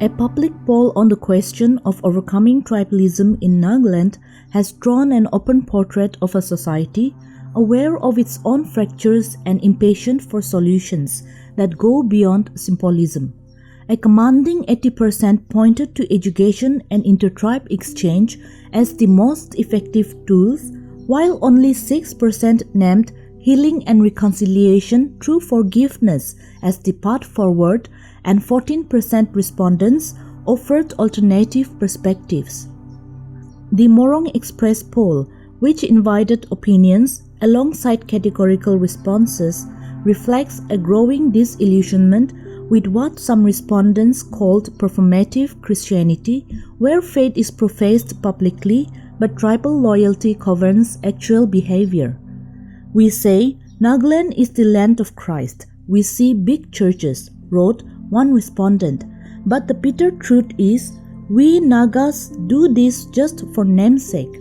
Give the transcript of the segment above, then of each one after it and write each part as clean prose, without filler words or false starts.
A public poll on the question of overcoming tribalism in Nagaland has drawn an open portrait of a society aware of its own fractures and impatient for solutions that go beyond symbolism. A commanding 80% pointed to education and intertribe exchange as the most effective tools, while only 6% named healing and reconciliation through forgiveness as the path forward, and 14% respondents offered alternative perspectives. The Morong Express poll, which invited opinions alongside categorical responses, reflects a growing disillusionment with what some respondents called performative Christianity, where faith is professed publicly but tribal loyalty governs actual behavior. We say Nagaland is the land of Christ. We see big churches, wrote one respondent, but the bitter truth is we Nagas do this just for namesake.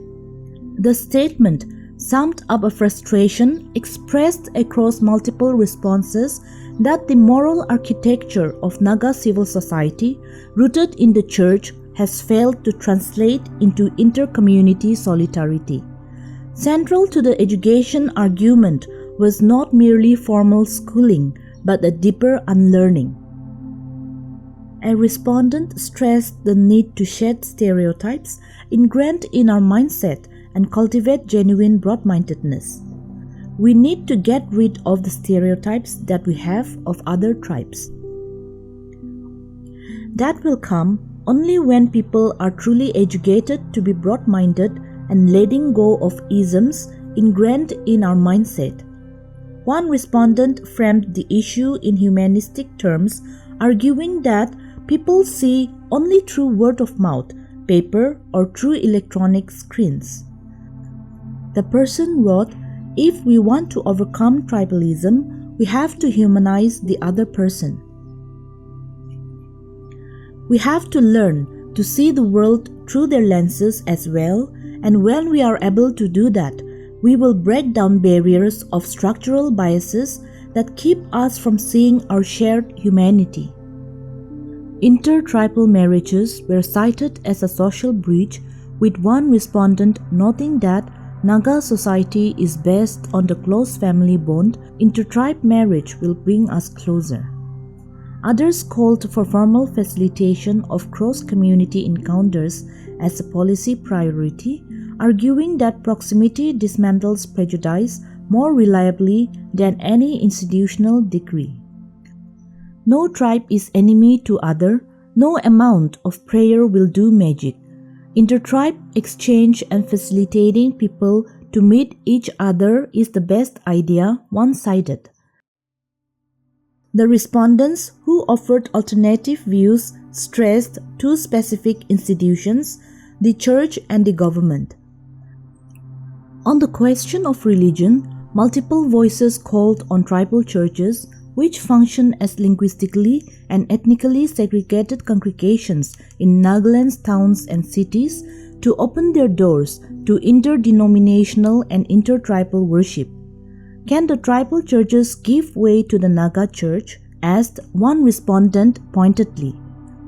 The statement summed up a frustration expressed across multiple responses that the moral architecture of Naga civil society, rooted in the church, has failed to translate into inter-community solidarity. Central to the education argument was not merely formal schooling, but a deeper unlearning. A respondent stressed the need to shed stereotypes ingrained in our mindset and cultivate genuine broad-mindedness. We need to get rid of the stereotypes that we have of other tribes. That will come only when people are truly educated to be broad-minded and letting go of isms ingrained in our mindset. One respondent framed the issue in humanistic terms, arguing that people see only through word of mouth, paper, or through electronic screens. The person wrote, "If we want to overcome tribalism, we have to humanize the other person. We have to learn to see the world through their lenses as well, and when we are able to do that, we will break down barriers of structural biases that keep us from seeing our shared humanity." Intertribal marriages were cited as a social breach, with one respondent noting that Naga society is based on the close family bond. Intertribe marriage will bring us closer. Others called for formal facilitation of cross-community encounters as a policy priority, arguing that proximity dismantles prejudice more reliably than any institutional decree. No tribe is enemy to other. No amount of prayer will do magic. Intertribe exchange and facilitating people to meet each other is the best idea, one-sided. The respondents who offered alternative views stressed two specific institutions, the church and the government. On the question of religion, multiple voices called on tribal churches, which function as linguistically and ethnically segregated congregations in Nagaland's towns and cities, to open their doors to interdenominational and intertribal worship. Can the tribal churches give way to the Naga church? Asked one respondent pointedly.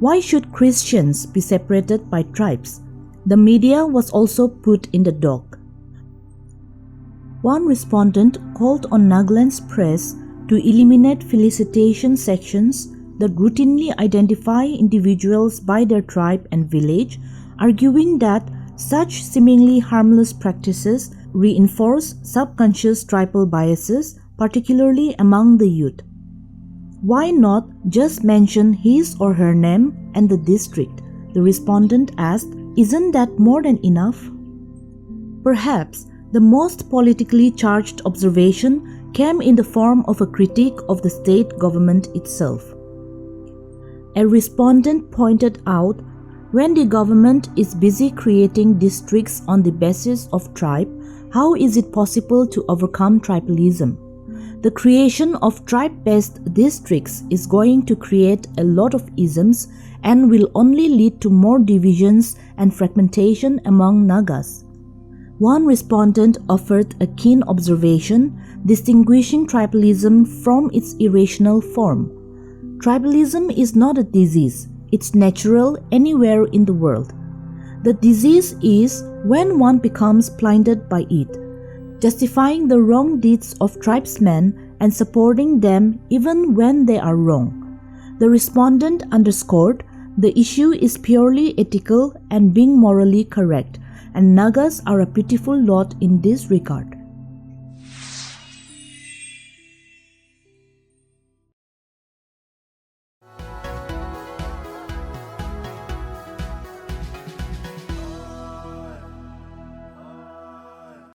Why should Christians be separated by tribes? The media was also put in the dock. One respondent called on Nagaland's press to eliminate felicitation sections that routinely identify individuals by their tribe and village, arguing that such seemingly harmless practices reinforce subconscious tribal biases, particularly among the youth. Why not just mention his or her name and the district? The respondent asked. Isn't that more than enough? Perhaps the most politically charged observation came in the form of a critique of the state government itself. A respondent pointed out, when the government is busy creating districts on the basis of tribe, how is it possible to overcome tribalism? The creation of tribe-based districts is going to create a lot of isms and will only lead to more divisions and fragmentation among Nagas. One respondent offered a keen observation, distinguishing tribalism from its irrational form. Tribalism is not a disease, It's natural anywhere in the world. The disease is when one becomes blinded by it, justifying the wrong deeds of tribesmen and supporting them even when they are wrong. The respondent underscored, the issue is purely ethical and being morally correct, and Nagas are a pitiful lot in this regard.